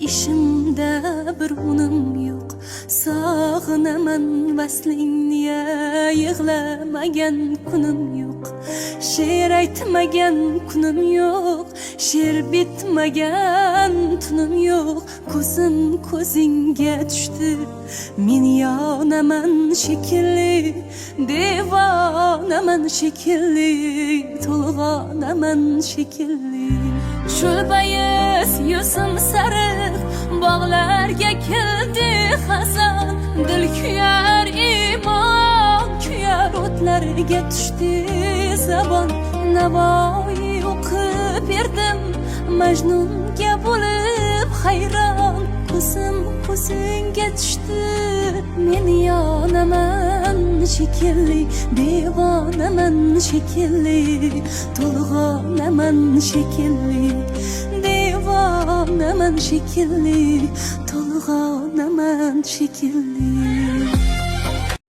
işimde bir unum yok. Sağınaman vaslinniye, yığlamagan kunum yok. Şiir aytmagan kunum yok. Şiir bitmagan tunum yok. Ko'zim ko'zingga tushdi. Men yonaman shekilli, devonaman shekilli, to'lg'onaman shekilli. Shulbayis yuzim sariq, bog'larga keldi xazon. Dil kuyar, iymon kuyar, o'tlarga tushdi zabon. Navoiy o'qib berdim, Majnunga bo'lib hayron. Ko'zim ko'zingga tushdi, men yonaman shekilli, devonaman shekilli, to'lg'onaman shekilli, devonaman shekilli, to'lg'onaman shekilli.